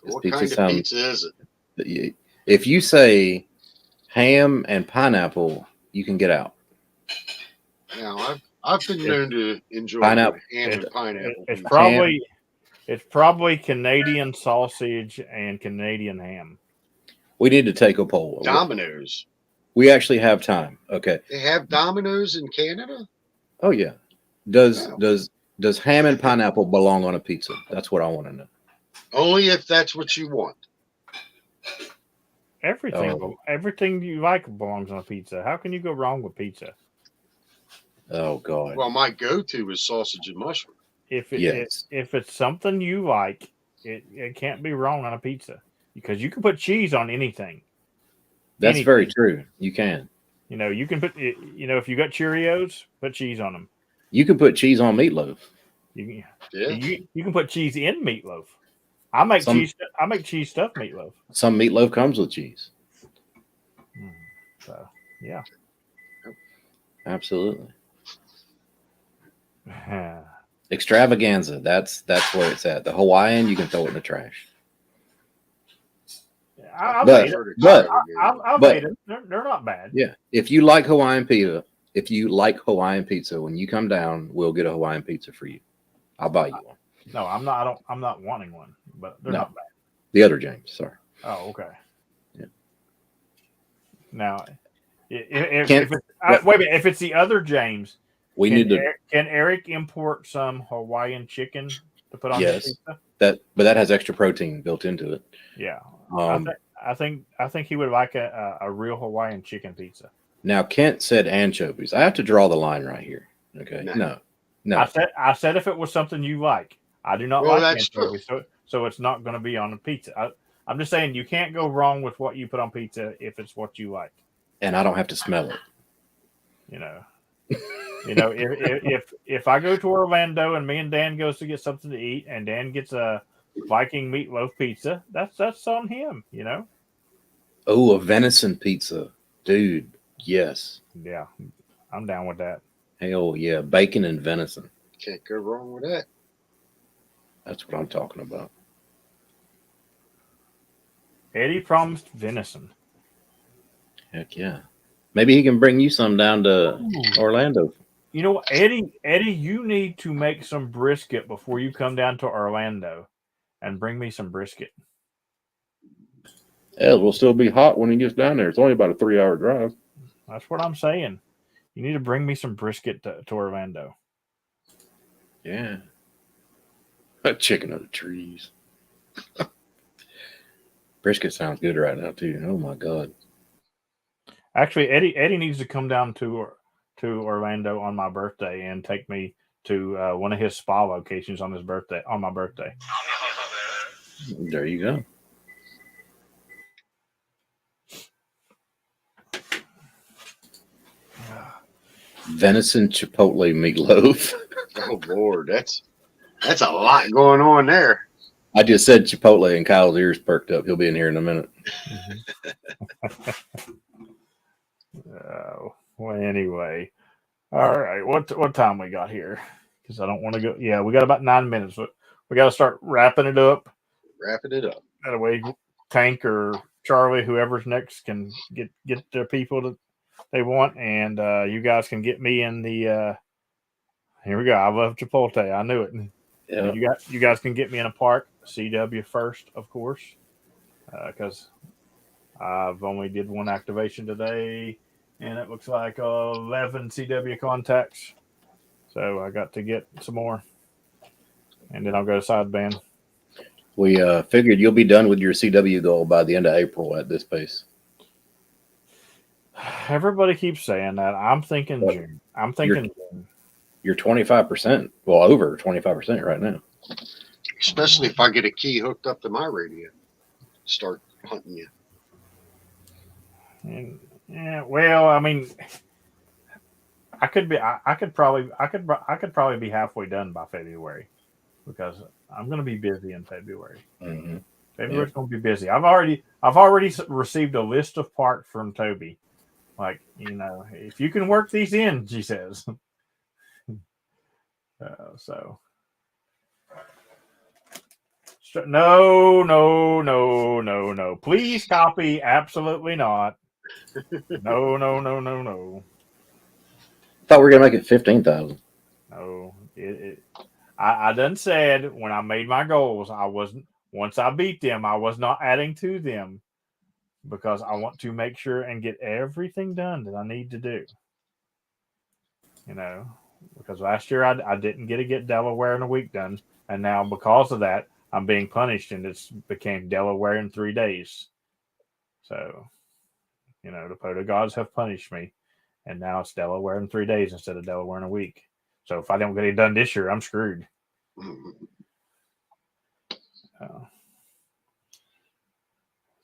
What kind of pizza is it? If you say ham and pineapple, you can get out. Now I've been known to enjoy pineapple. Ham and pineapple. It's probably Canadian sausage and Canadian ham. We need to take a poll. Domino's. We actually have time. Okay. They have Domino's in Canada? Oh yeah. Does ham and pineapple belong on a pizza? That's what I want to know. Only if that's what you want. Everything you like belongs on a pizza. How can you go wrong with pizza? Oh God. Well, my go-to is sausage and mushroom. If it's something you like, it can't be wrong on a pizza because you can put cheese on anything. That's very true. You can. You can put. If you got Cheerios, put cheese on them. You can put cheese on meatloaf. You can put cheese in meatloaf. I make cheese stuffed meatloaf. Some meatloaf comes with cheese. So yeah, absolutely. Extravaganza. That's where it's at. The Hawaiian, you can throw it in the trash. I've made it. They're not bad. Yeah, if you like Hawaiian pizza, when you come down, we'll get a Hawaiian pizza for you. I'll buy you one. No, I'm not. I'm not wanting one, but they're not bad. The other James, sorry. Oh, okay. Yeah. Now, if it's the other James, can Eric import some Hawaiian chicken to put on his pizza? But that has extra protein built into it. Yeah. I think he would like a real Hawaiian chicken pizza. Now Kent said anchovies. I have to draw the line right here. Okay. No. I said if it was something you like. I do not like anchovies, so it's not going to be on a pizza. I'm just saying you can't go wrong with what you put on pizza if it's what you like. And I don't have to smell it. If I go to Orlando and me and Dan goes to get something to eat, and Dan gets a Viking meatloaf pizza, that's on him. Oh, a venison pizza, dude. Yes. Yeah, I'm down with that. Hell yeah, bacon and venison. Can't go wrong with that. That's what I'm talking about. Eddie promised venison. Heck yeah. Maybe he can bring you some down to Orlando. You know, Eddie, you need to make some brisket before you come down to Orlando, and bring me some brisket. It will still be hot when he gets down there. It's only about a 3-hour drive. That's what I'm saying. You need to bring me some brisket to Orlando. Yeah. That chicken of the trees. Brisket sounds good right now too. Oh my god. Actually, Eddie needs to come down to Orlando on my birthday and take me to one of his spa locations on my birthday. There you go. Venison chipotle meatloaf. Oh Lord, that's a lot going on there. I just said chipotle and Kyle's ears perked up. He'll be in here in a minute. Well, anyway, all right. What time we got here? Because I don't want to go. Yeah, we got about 9 minutes. We got to start wrapping it up. Wrapping it up. That way, Tank or Charlie, whoever's next, can get their people that they want, and you guys can get me in the. Here we go. I love Chipotle. I knew it. Yeah. You guys can get me in a park. CW first, of course, because I've only did one activation today, and it looks like 11 CW contacts. So I got to get some more, and then I'll go to sideband. We figured you'll be done with your CW goal by the end of April at this pace. Everybody keeps saying that. I'm thinking June. I'm thinking June. You're 25%. Well, over 25% right now. Especially if I get a key hooked up to my radio. Start hunting you. And, yeah, well, I mean, I could probably be halfway done by February, because I'm going to be busy in February. Mm-hmm. February's going to be busy. I've already received a list of parts from Toby. Like, if you can work these in, she says. So no. Please copy. Absolutely not. No. Thought we were gonna make it 15,000. No, I done said when I made my goals, I wasn't. Once I beat them, I was not adding to them, because I want to make sure and get everything done that I need to do. Because last year I didn't get Delaware in a week done, and now because of that, I'm being punished, and it's became Delaware in 3 days. So, the Poto gods have punished me, and now it's Delaware in 3 days instead of Delaware in a week. So if I don't get it done this year, I'm screwed.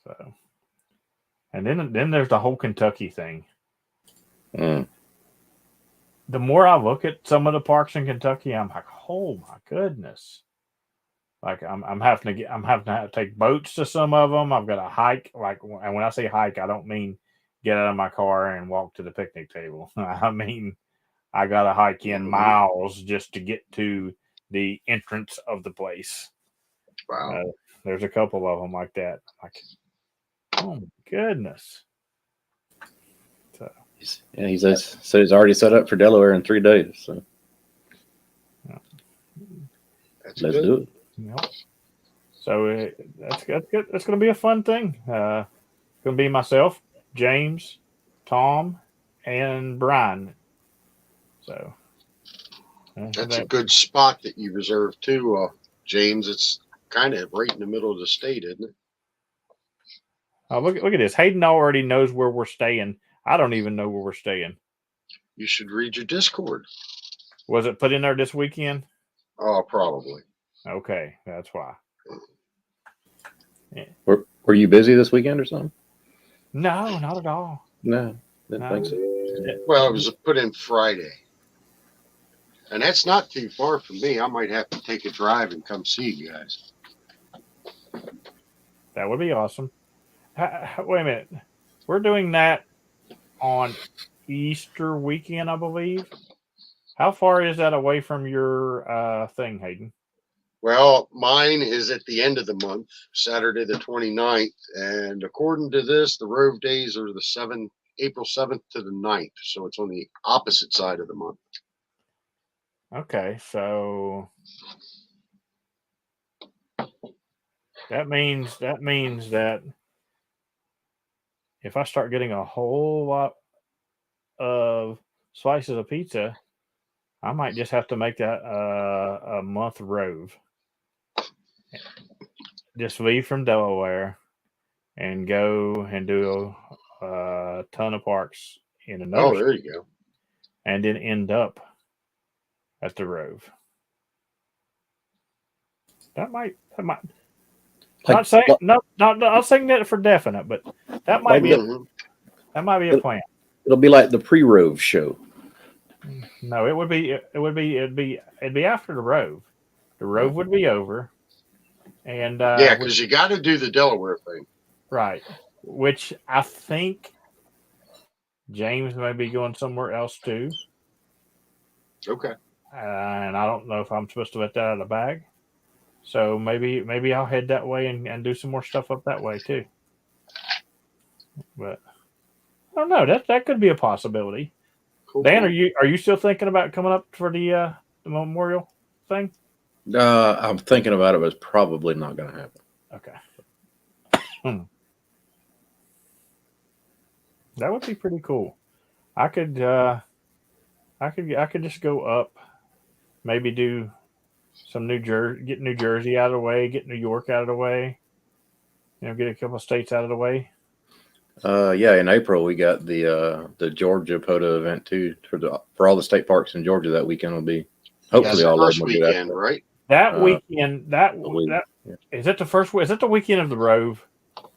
So, and then there's the whole Kentucky thing. Mm. The more I look at some of the parks in Kentucky, I'm like, oh my goodness! Like I'm having to take boats to some of them. I've got to hike. And when I say hike, I don't mean get out of my car and walk to the picnic table. I mean, I got to hike in miles just to get to the entrance of the place. Wow. There's a couple of them like that. Like, oh my goodness. So, he says he's already set up for Delaware in 3 days. So let's do it. Yep. So that's good. That's going to be a fun thing. Going to be myself, James, Tom, and Brian. So that's a good spot that you reserved too, James. It's kind of right in the middle of the state, isn't it? Look at this. Hayden already knows where we're staying. I don't even know where we're staying. You should read your Discord. Was it put in there this weekend? Oh, probably. Okay, that's why. Yeah. Were you busy this weekend or something? No, not at all. No, didn't think so. Well, it was put in Friday. And that's not too far from me. I might have to take a drive and come see you guys. That would be awesome. Wait a minute. We're doing that on Easter weekend, I believe. How far is that away from your thing, Hayden? Well, mine is at the end of the month, Saturday the 29th. And according to this, the Rove days are April 7th to the 9th. So it's on the opposite side of the month. Okay, so that means that if I start getting a whole lot of slices of pizza, I might just have to make that a month Rove. Just leave from Delaware and go and do a ton of parks in another Oh, there you go. and then end up at the Rove. That might not saying not saying that for definite, but that might be a plan. It'll be like the pre-Rove show. No, it'd be after the Rove. The Rove would be over, and yeah, because you got to do the Delaware thing, right? Which I think James may be going somewhere else too. Okay. And I don't know if I'm supposed to let that out of the bag. So maybe I'll head that way and do some more stuff up that way too. But I don't know. That could be a possibility. Cool. Dan, are you still thinking about coming up for the memorial thing? I'm thinking about it, but it's probably not going to happen. Okay. That would be pretty cool. I could just go up, maybe do some get New Jersey out of the way, get New York out of the way, get a couple of states out of the way. Yeah, in April we got the Georgia POTA event too for all the state parks in Georgia. That weekend will be hopefully all first of them will weekend, do that. right? That weekend, is it the first? Is it the weekend of the Rove?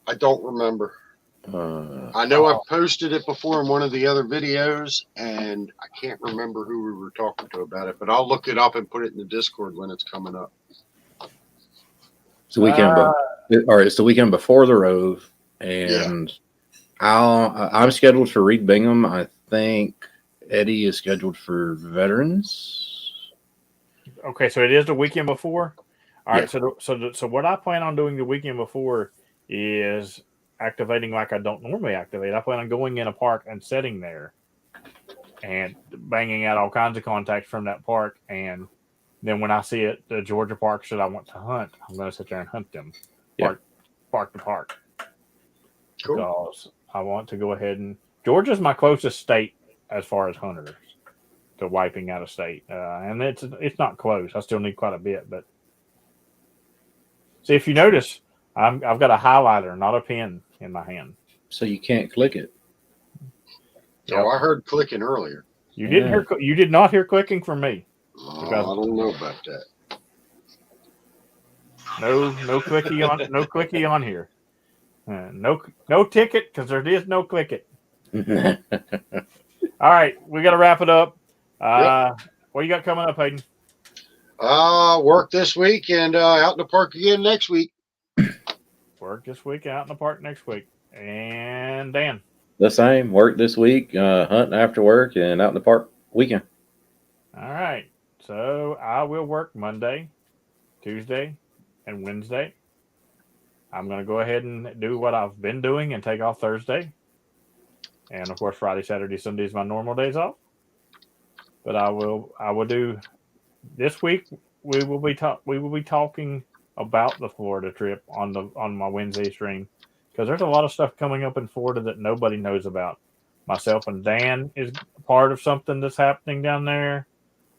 I don't remember. I know I've posted it before in one of the other videos, and I can't remember who we were talking to about it, but I'll look it up and put it in the Discord when it's coming up. It's the weekend, it's the weekend before the Rove, and I'm scheduled for Reed Bingham. I think Eddie is scheduled for Veterans. Okay, so it is the weekend before. All right, so what I plan on doing the weekend before is activating like I don't normally activate. I plan on going in a park and sitting there and banging out all kinds of contacts from that park. And then when I see it, the Georgia parks that I want to hunt, I'm going to sit there and hunt them park to park. Cool. Because I want to go ahead and Georgia's my closest state as far as hunters to wiping out a state. And it's not close. I still need quite a bit, but see, if you notice, I've got a highlighter, not a pen, in my hand. So you can't click it. Yep. Oh, I heard clicking earlier. You didn't hear. You did not hear clicking from me. I don't know about that. No clicky on. No clicky on here. No ticket because there is no click it. All right, we got to wrap it up. What you got coming up, Hayden? Work this week and out in the park again next week. Work this week, out in the park next week. And Dan? The same. Work this week, hunting after work, and out in the park weekend. All right. So I will work Monday, Tuesday, and Wednesday. I'm going to go ahead and do what I've been doing and take off Thursday. And, of course, Friday, Saturday, Sunday is my normal days off. But I will do this week. We will be talking about the Florida trip on my Wednesday stream because there's a lot of stuff coming up in Florida that nobody knows about. Myself and Dan is part of something that's happening down there.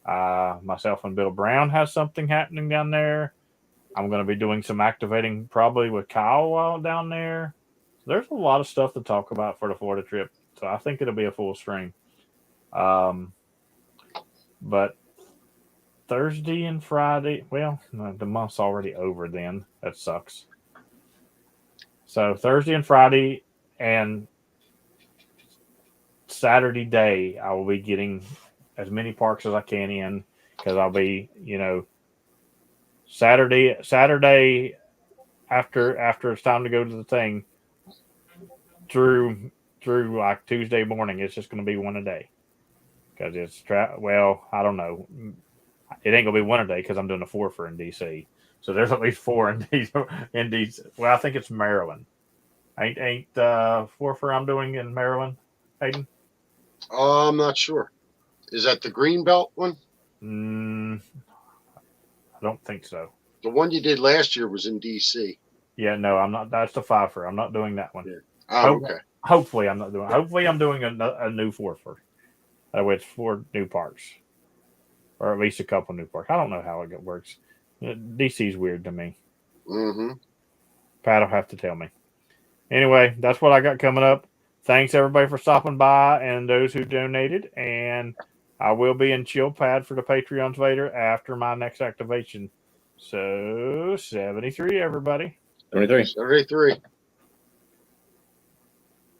Myself and Bill Brown has something happening down there. I'm going to be doing some activating probably with Kyle while down there. There's a lot of stuff to talk about for the Florida trip, so I think it'll be a full stream. But Thursday and Friday, well, no, the month's already over then. That sucks. So Thursday and Friday and Saturday day, I will be getting as many parks as I can in because I'll be, Saturday after it's time to go to the thing through like Tuesday morning. It's just going to be one a day because it's I don't know. It ain't gonna be one a day because I'm doing a 4 for in DC. So there's at least 4 in DC. Well, I think it's Maryland. Ain't 4 for I'm doing in Maryland, Hayden? I'm not sure. Is that the green belt one? I don't think so. The one you did last year was in DC. Yeah, no, I'm not. That's the 5 for. I'm not doing that one. Yeah. Oh, okay. Hopefully, I'm not doing. Hopefully, I'm doing a new 4 for. That way, it's 4 new parts, or at least a couple new parts. I don't know how it works. DC's weird to me. Mm-hmm. Pat will have to tell me. Anyway, that's what I got coming up. Thanks everybody for stopping by and those who donated. And I will be in chill pad for the Patreons later after my next activation. So 73, everybody. 23. 73.